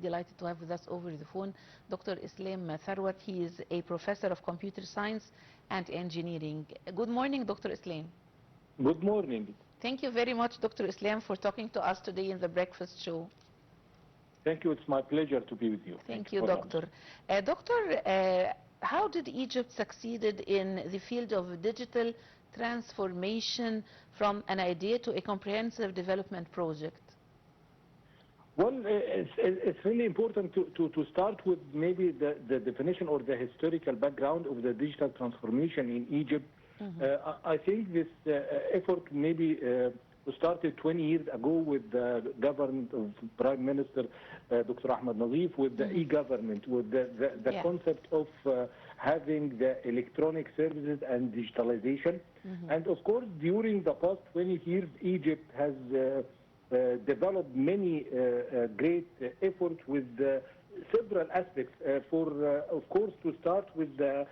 Delighted to have with us over the phone Dr. Islam Tharwat. He is a professor of computer science and engineering. Good morning, Dr. Islam. Good morning. Thank you very much, Dr. Islam, for talking to us today in the breakfast show. Thank you. It's my pleasure to be with you. Thank you, Doctor. How did Egypt succeeded in the field of digital transformation from an idea to a comprehensive development project? Well, it's really important to start with maybe the definition or the historical background of the digital transformation in Egypt. I think this effort maybe started 20 years ago with the government of Prime Minister Dr. Ahmed Nazif with the e-government, with the concept of having the electronic services and digitalization. And of course, during the past 20 years, Egypt has developed many great efforts with several aspects. Of course, to start with the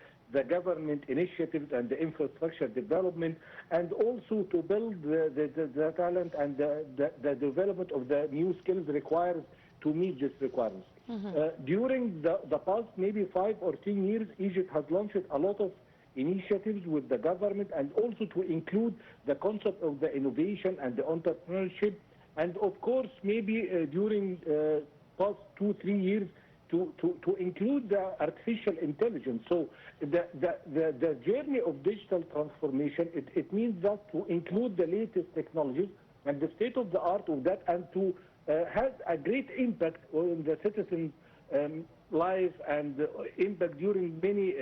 government initiatives and the infrastructure development, and also to build the talent and the development of the new skills required to meet these requirements. During the past maybe 5 or 10 years, Egypt has launched a lot of initiatives with the government, and also to include the concept of the innovation and the entrepreneurship. And of course, maybe during past 2-3 years, to include the artificial intelligence. So the journey of digital transformation, it means that to include the latest technologies and the state of the art of that, and to have a great impact on the citizen life and impact during many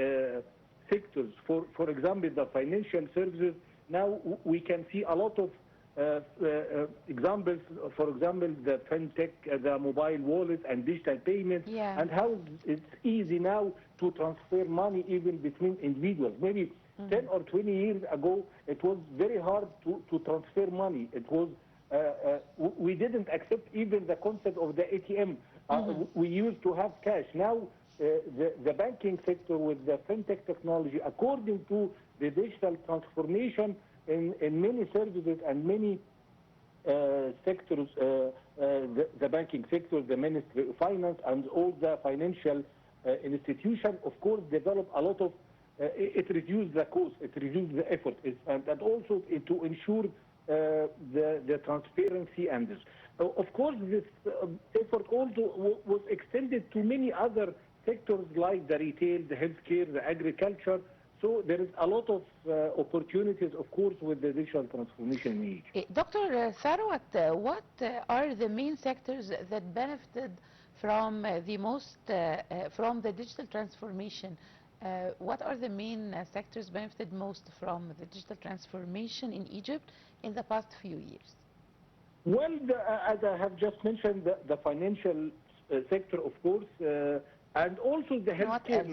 sectors. For example, the financial services. Now we can see a lot of examples, for example, the fintech, the mobile wallet and digital payments, and how it's easy now to transfer money even between individuals. Maybe 10 or 20 years ago, it was very hard to transfer money. It was we didn't accept even the concept of the ATM. We used to have cash. Now the banking sector with the fintech technology, according to the digital transformation, in many services and many sectors, the banking sector, the Ministry of Finance, and all the financial institutions, of course, develop a lot of, it reduces the cost, it reduces the effort, and also to ensure the transparency and this. Of course, this effort also was extended to many other sectors like the retail, the healthcare, the agriculture. So there is a lot of opportunities, of course, with the digital transformation in Egypt. Dr. Tharwat, what are the main sectors that benefited from from the digital transformation? What are the main sectors benefited most from the digital transformation in Egypt in the past few years? Well, as I have just mentioned, the financial sector, of course, and also the healthcare.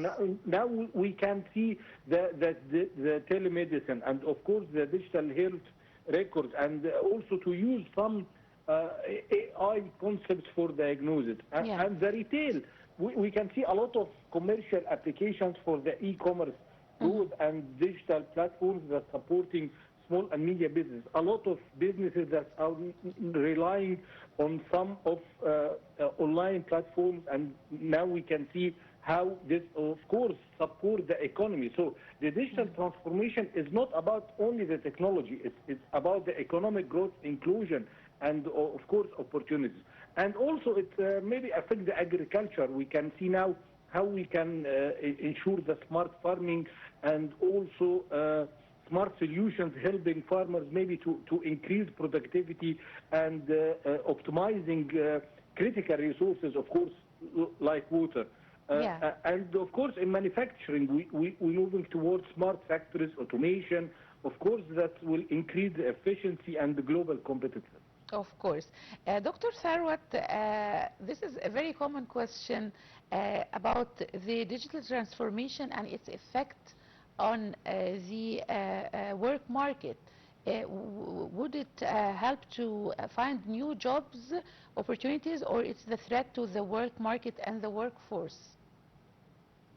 Now we can see the telemedicine, and of course the digital health records, and also to use some AI concepts for diagnosis. And the retail, we can see a lot of commercial applications for the e-commerce growth and digital platforms that are supporting small and medium business. A lot of businesses that are relying on some of online platforms, and now we can see how this, of course, support the economy. So the digital transformation is not about only the technology, it's about the economic growth, inclusion, and of course opportunities. And also it maybe affect the agriculture. We can see now how we can ensure the smart farming, and also smart solutions helping farmers maybe to increase productivity and optimizing critical resources, of course, like water. And of course, in manufacturing, we're moving towards smart factories, automation. Of course, that will increase the efficiency and the global competitiveness. Of course. Dr. Tharwat, this is a very common question about the digital transformation and its effect on the work market. Would it help to find new jobs opportunities, or it's the threat to the work market and the workforce?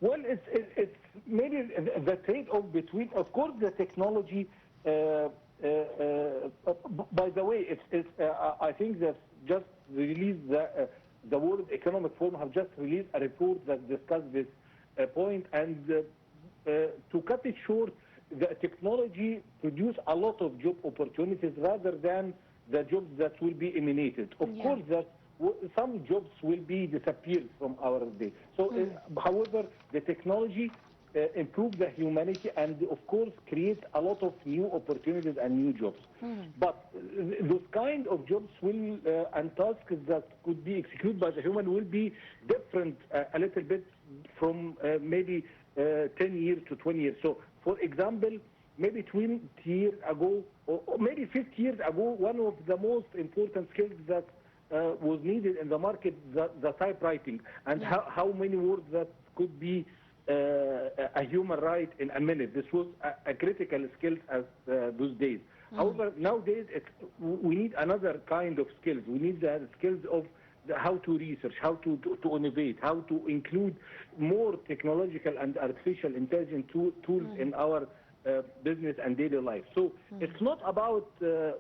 Well, it's maybe the trade-off between, of course, the technology. By the way, I think that just released the the World Economic Forum have just released a report that discussed this point. And to cut it short, the technology produce a lot of job opportunities rather than the jobs that will be eliminated. Of course, that some jobs will be disappeared from our day. So, however, the technology improve the humanity and, of course, create a lot of new opportunities and new jobs. But those kind of jobs will and tasks that could be executed by the human will be different a little bit from maybe 10 years to 20 years. So, for example, maybe 20 years ago or maybe 50 years ago, one of the most important skills that was needed in the market, the typewriting, and how many words that could be a human right in a minute. This was a critical skill as those days. However, nowadays we need another kind of skills. We need the skills of how to research, how to innovate, how to include more technological and artificial intelligence tools in our business and daily life. So it's not about, there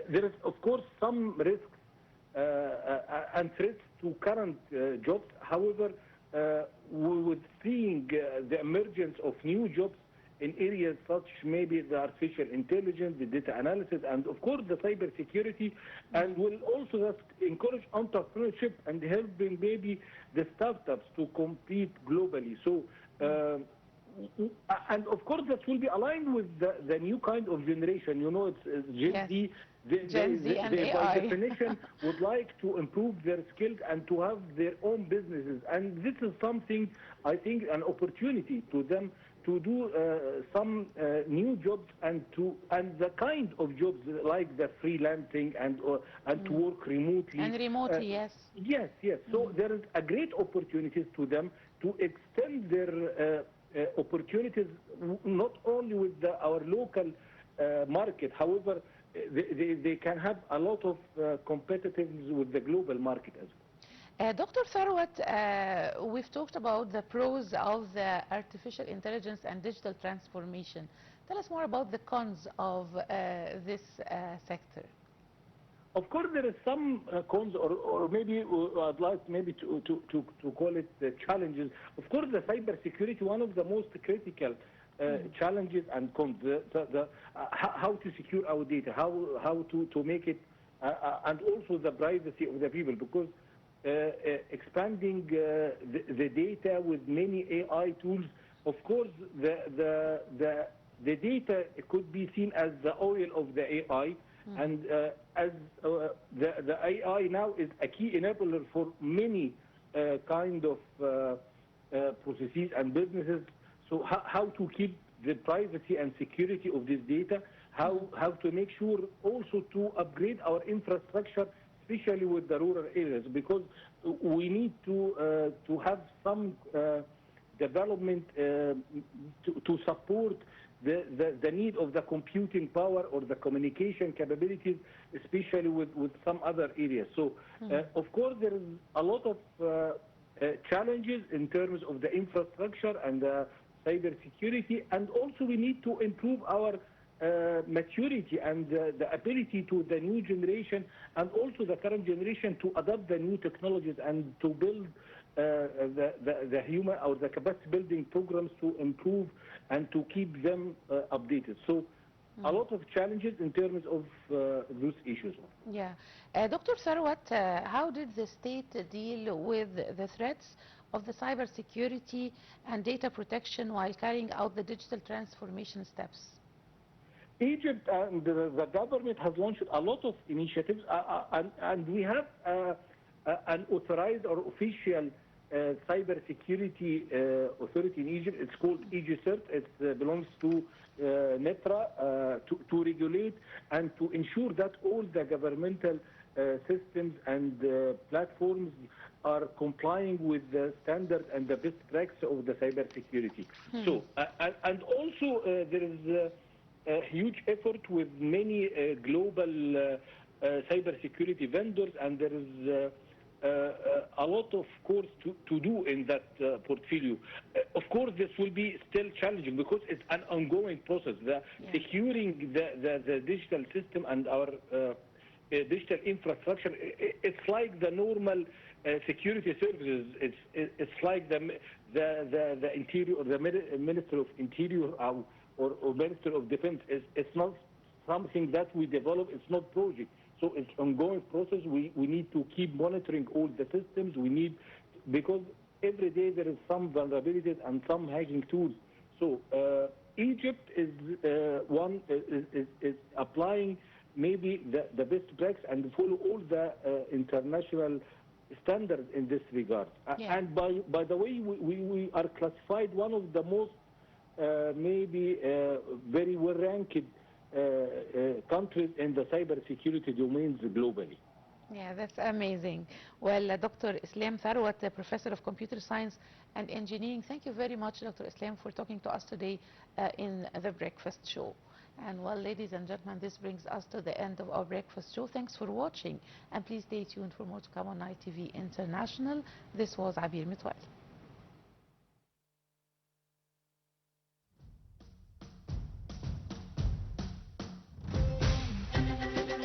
is of course some risks and threats to current jobs. However, we would seeing the emergence of new jobs in areas such maybe the artificial intelligence, the data analysis, and of course the cyber security, and will also just encourage entrepreneurship and helping maybe the startups to compete globally. So, and of course that will be aligned with the new kind of generation. You know, it's Gen Z. They by definition would like to improve their skills and to have their own businesses, and this is something, I think, an opportunity to them to do some new jobs and the kind of jobs like the freelancing and to work remotely. And remotely, yes. Yes. So there is a great opportunities to them to extend their opportunities not only with our local market. However, they can have a lot of competitiveness with the global market as well. Dr. Tharwat, we've talked about the pros of the artificial intelligence and digital transformation. Tell us more about the cons of this sector. Of course, there is some cons, or maybe I'd like maybe to call it the challenges. Of course, the cybersecurity, one of the most critical challenges and cons, how to secure our data, how to make it, and also the privacy of the people, because expanding the data with many AI tools, of course, the data could be seen as the oil of the AI, and as the AI now is a key enabler for many kind of processes and businesses. So how to keep the privacy and security of this data, how to make sure also to upgrade our infrastructure, especially with the rural areas, because we need to have some development to support the need of the computing power or the communication capabilities, especially with some other areas. So, of course, there is a lot of challenges in terms of the infrastructure and the cyber security, and also we need to improve our maturity and the ability to the new generation and also the current generation to adopt the new technologies and to build the human or the capacity building programs to improve and to keep them updated. So a lot of challenges in terms of those issues. Yeah. Dr. Tharwat, how did the state deal with the threats of the cybersecurity and data protection while carrying out the digital transformation steps? Egypt and the government has launched a lot of initiatives, and we have an authorized or official cybersecurity authority in Egypt. It's called EGCERT. It belongs to NETRA to regulate and to ensure that all the governmental systems and platforms are complying with the standard and the best practice of the cybersecurity. So, and also there is a huge effort with many global cybersecurity vendors, and there is a lot, of course, to do in that portfolio. Of course, this will be still challenging because it's an ongoing process. Securing the digital system and our digital infrastructure, it's like the normal security services. It's like the interior, or the Minister of Interior, or Minister of Defense. It's not something that we develop. It's not project. So it's ongoing process. We need to keep monitoring all the systems. Because every day there is some vulnerabilities and some hacking tools. So Egypt is applying maybe the best practice and follow all the international standards in this regard. Yeah. And by the way, we are classified one of the most maybe very well ranked countries in the cybersecurity domains globally. Yeah, that's amazing. Well, Dr. Islam Tharwat, Professor of Computer Science and Engineering, thank you very much, Dr. Islam, for talking to us today in the Breakfast Show. And well, ladies and gentlemen, this brings us to the end of our Breakfast Show. Thanks for watching, and please stay tuned for more to come on Nile TV International. This was Abir Mitwal.